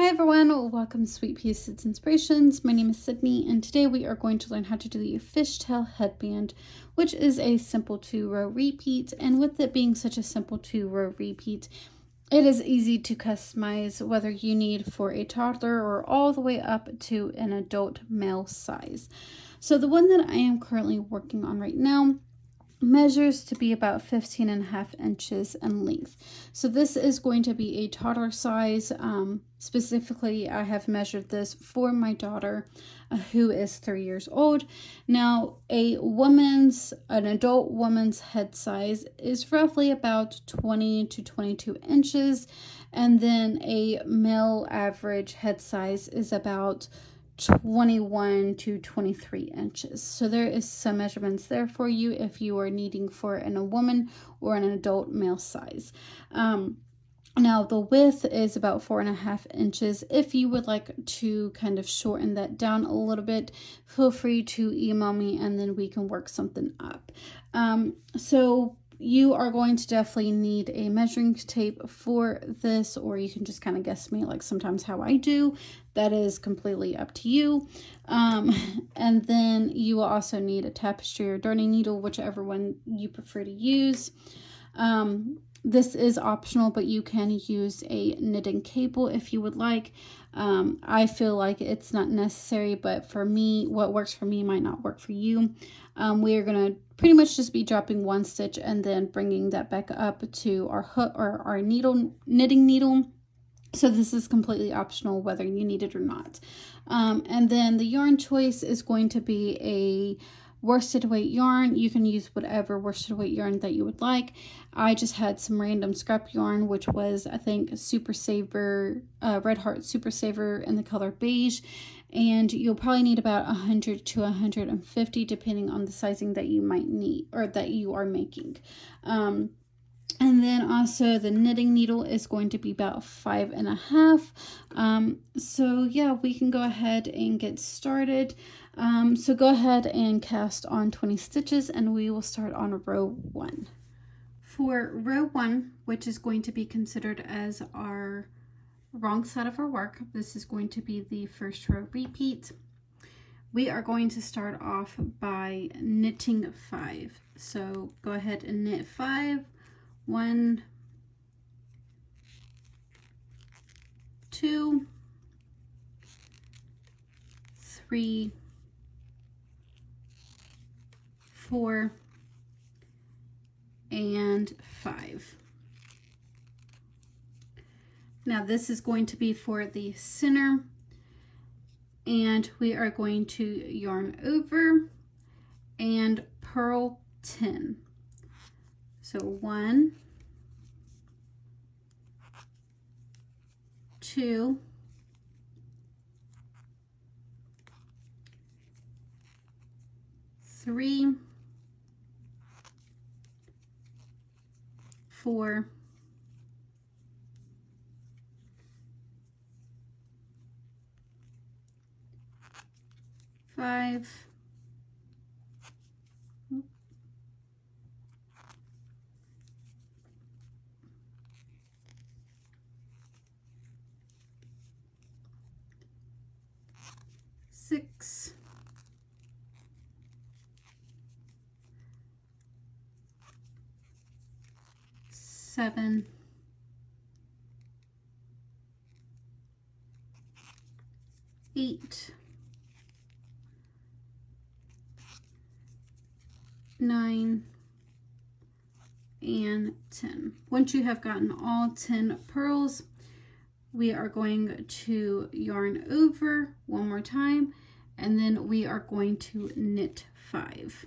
Hi everyone, welcome to Sweet Pea Seeds Inspirations. My name is Sydney and today we are going to learn how to do the Fishtail Headband, which is a simple 2-row repeat. And with it being such a simple 2-row repeat, it is easy to customize whether you need for a toddler or all the way up to an adult male size. So the one that I am currently working on right now measures to be about 15.5 inches in length. So this is going to be a toddler size. Specifically, I have measured this for my daughter who is 3 years old. Now, an adult woman's head size is roughly about 20 to 22 inches. And then a male average head size is about 21 to 23 inches. So there is some measurements there for you if you are needing for a woman or an adult male size. Now the width is about 4.5 inches. If you would like to kind of shorten that down a little bit, feel free to email me and then we can work something up. So you are going to definitely need a measuring tape for this, or you can just kind of guess me like sometimes how I do. That is completely up to you. And then you will also need a tapestry or darning needle, whichever one you prefer to use. This is optional, but you can use a knitting cable if you would like. I feel like it's not necessary, but for me, what works for me might not work for you. We are going to pretty much just be dropping one stitch and then bringing that back up to our hook or our knitting needle. So this is completely optional whether you need it or not. And then the yarn choice is going to be a worsted weight yarn. You can use whatever worsted weight yarn that you would like. I just had some random scrap yarn, which was, I think, Super Saver, Red Heart Super Saver in the color beige. And you'll probably need about 100 to 150 depending on the sizing that you might need or that you are making. And then also the knitting needle is going to be about 5.5. So yeah, we can go ahead and get started. So go ahead and cast on 20 stitches and we will start on row 1. For row 1, which is going to be considered as our wrong side of our work, this is going to be the first row repeat. We are going to start off by knitting 5. So go ahead and knit 5. 1, 2, 3, 4, and 5. Now this is going to be for the center, and we are going to yarn over and purl 10. So 1, 2, 3, 4, 5, 6, 7, 8, 9, and 10. Once you have gotten all 10 purls, we are going to yarn over one more time, and then we are going to knit 5.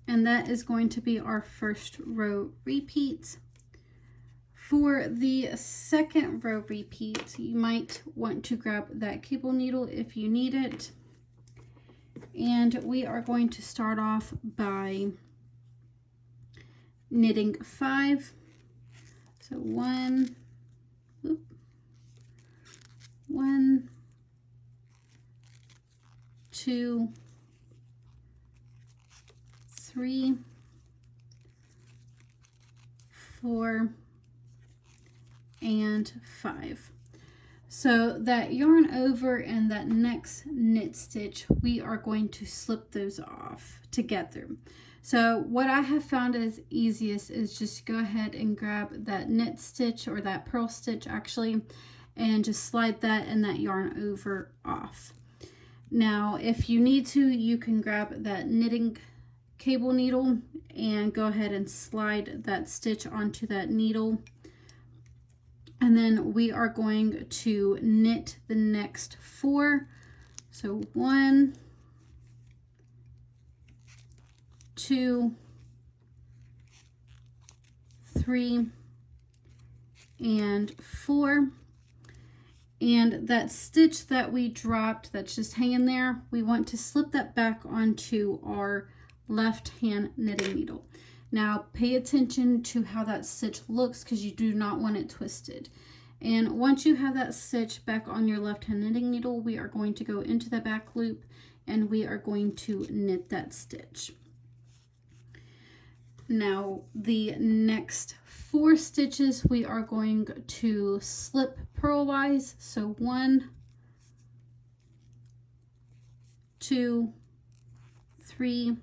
And that is going to be our first row repeat. For the second row repeat, you might want to grab that cable needle if you need it. And we are going to start off by knitting 5. So 1, 2, 3, 4, and 5. So that yarn over and that next knit stitch, we are going to slip those off together. So what I have found is easiest is just go ahead and grab that knit stitch, or that purl stitch actually, and just slide that and that yarn over off. Now if you need to, you can grab that knitting cable needle and go ahead and slide that stitch onto that needle. And then we are going to knit the next 4. So 1, 2, 3, and 4. And that stitch that we dropped that's just hanging there, we want to slip that back onto our left hand knitting needle. Now pay attention to how that stitch looks, because you do not want it twisted. And once you have that stitch back on your left hand knitting needle, we are going to go into the back loop and we are going to knit that stitch. Now the next 4 stitches we are going to slip purlwise. So 1, 2, 3,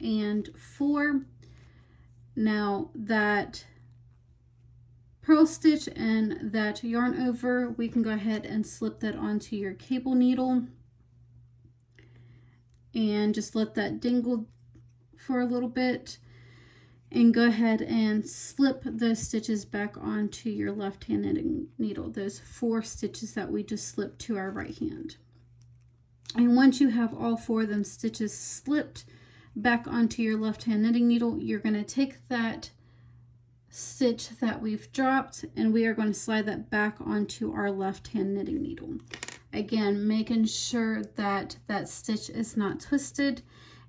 and 4. Now that purl stitch and that yarn over, we can go ahead and slip that onto your cable needle and just let that dingle for a little bit, and go ahead and slip those stitches back onto your left hand knitting needle, those 4 stitches that we just slipped to our right hand. And once you have all 4 of them stitches slipped back onto your left hand knitting needle, you're going to take that stitch that we've dropped and we are going to slide that back onto our left hand knitting needle. Again, making sure that that stitch is not twisted,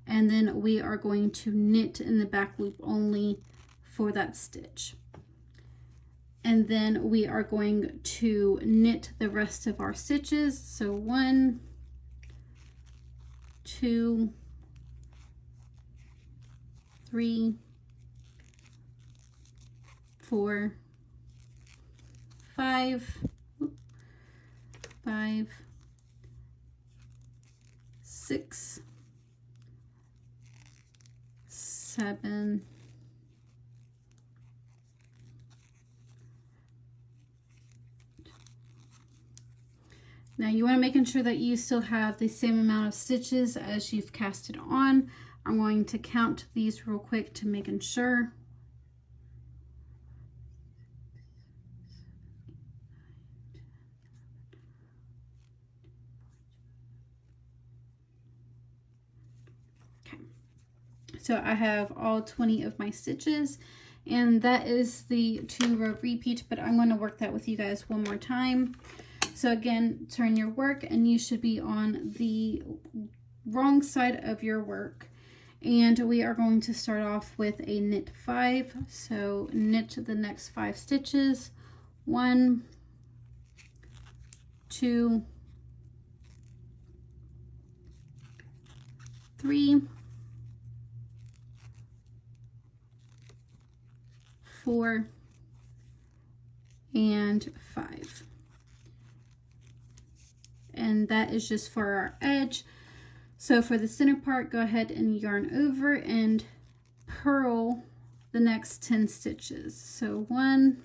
and then we are going to knit in the back loop only for that stitch. And then we are going to knit the rest of our stitches. So 1, 2, 3, 4, 5, 6, 7, 8. Now you want to make sure that you still have the same amount of stitches as you've casted on. I'm going to count these real quick to making sure. So I have all 20 of my stitches, and that is the 2-row repeat, but I'm going to work that with you guys one more time. So again, turn your work and you should be on the wrong side of your work. And we are going to start off with a knit 5. So knit the next 5 stitches. 1, 2, 3, 4, and 5. And that is just for our edge. So for the center part, go ahead and yarn over and purl the next 10 stitches. So 1,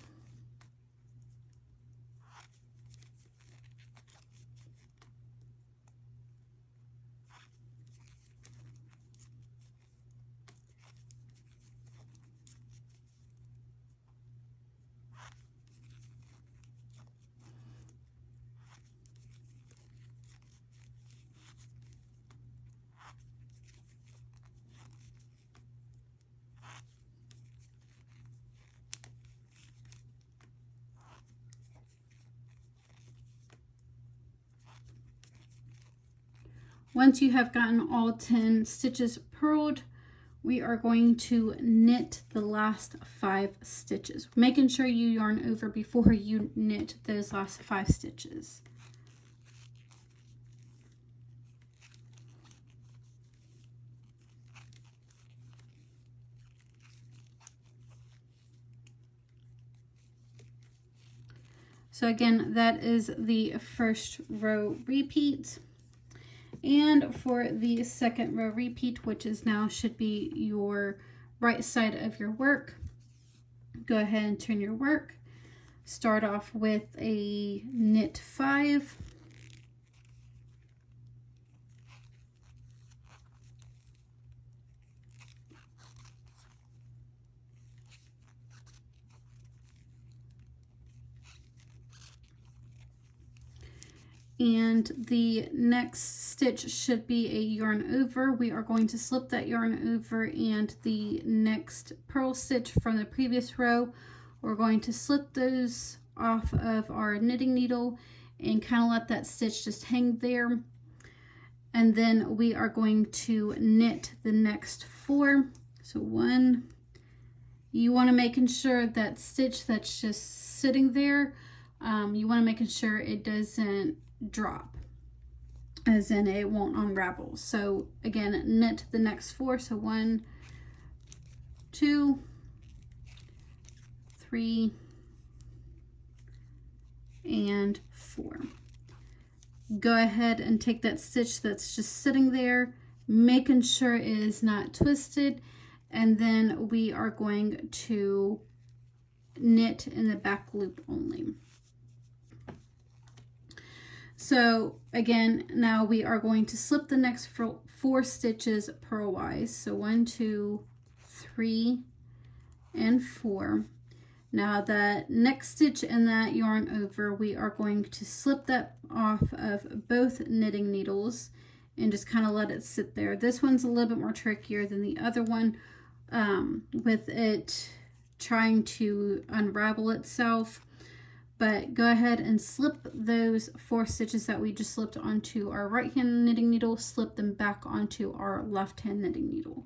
'Once you have gotten all 10 stitches purled, we are going to knit the last 5 stitches, making sure you yarn over before you knit those last 5 stitches. So again, that is the first row repeat. And for the second row repeat, which is now should be your right side of your work, go ahead and turn your work. Start off with a knit 5. And the next stitch should be a yarn over. We are going to slip that yarn over, and the next purl stitch from the previous row, we're going to slip those off of our knitting needle and kind of let that stitch just hang there. And then we are going to knit the next 4. So 1, you want to making sure that stitch that's just sitting there, you want to making sure it doesn't drop, as in it won't unravel. So again, knit the next 4. So 1, 2, 3, and 4. Go ahead and take that stitch that's just sitting there, making sure it is not twisted, and then we are going to knit in the back loop only. So again, now we are going to slip the next 4 stitches purlwise. So 1, 2, 3, and 4. Now the next stitch in that yarn over, we are going to slip that off of both knitting needles and just kind of let it sit there. This one's a little bit more trickier than the other one, with it trying to unravel itself. But go ahead and slip those 4 stitches that we just slipped onto our right hand knitting needle, slip them back onto our left hand knitting needle.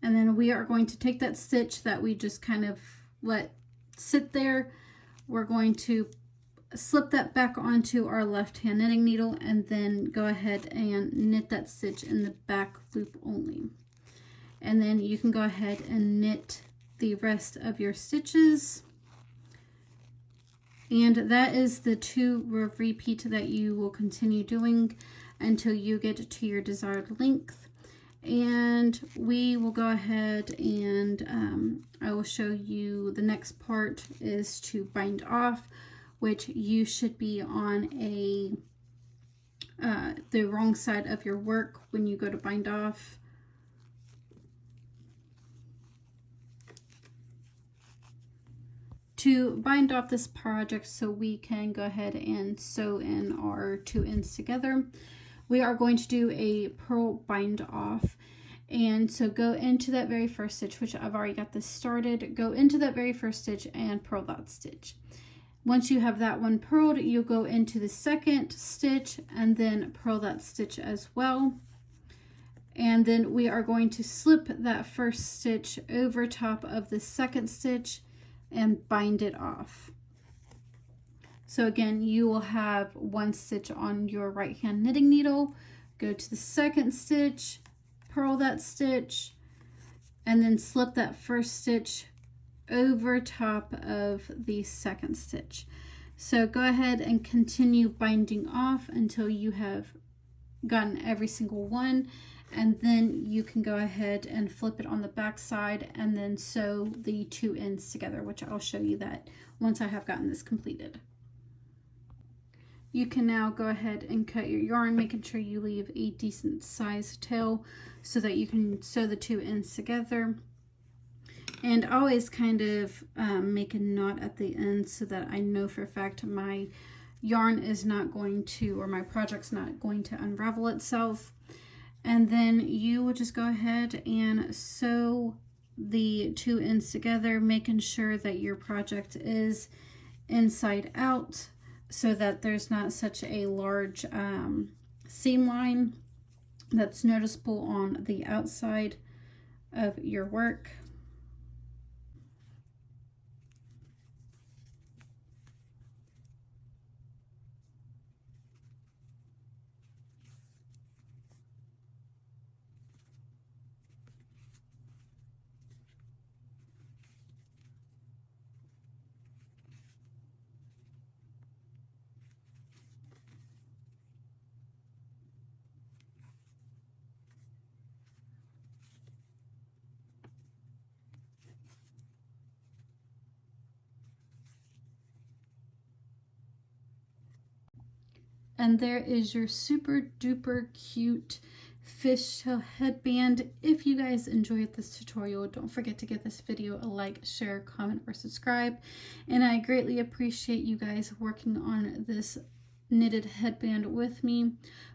And then we are going to take that stitch that we just kind of let sit there. We're going to slip that back onto our left hand knitting needle, and then go ahead and knit that stitch in the back loop only. And then you can go ahead and knit the rest of your stitches. And that is the 2 row repeat that you will continue doing until you get to your desired length. And we will go ahead and I will show you the next part is to bind off, which you should be on the wrong side of your work when you go to bind off. To bind off this project so we can go ahead and sew in our 2 ends together, we are going to do a purl bind off. And so go into that very first stitch, which I've already got this started, go into that very first stitch and purl that stitch. Once you have that one purled, you'll go into the second stitch and then purl that stitch as well. And then we are going to slip that first stitch over top of the second stitch and bind it off. So again, you will have 1 stitch on your right hand knitting needle, go to the second stitch, purl that stitch, and then slip that first stitch over top of the second stitch. So go ahead and continue binding off until you have gotten every single one, and then you can go ahead and flip it on the back side and then sew the 2 ends together, which I'll show you that once I have gotten this completed. You can now go ahead and cut your yarn, making sure you leave a decent sized tail so that you can sew the 2 ends together. And always kind of make a knot at the end so that I know for a fact my yarn is not going to, or my project's not going to unravel itself. And then you will just go ahead and sew the 2 ends together, making sure that your project is inside out. so that there's not such a large seam line that's noticeable on the outside of your work. And there is your super duper cute fishtail headband. If you guys enjoyed this tutorial, don't forget to give this video a like, share, comment, or subscribe. And I greatly appreciate you guys working on this knitted headband with me.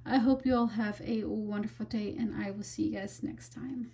I hope you all have a wonderful day, and I will see you guys next time.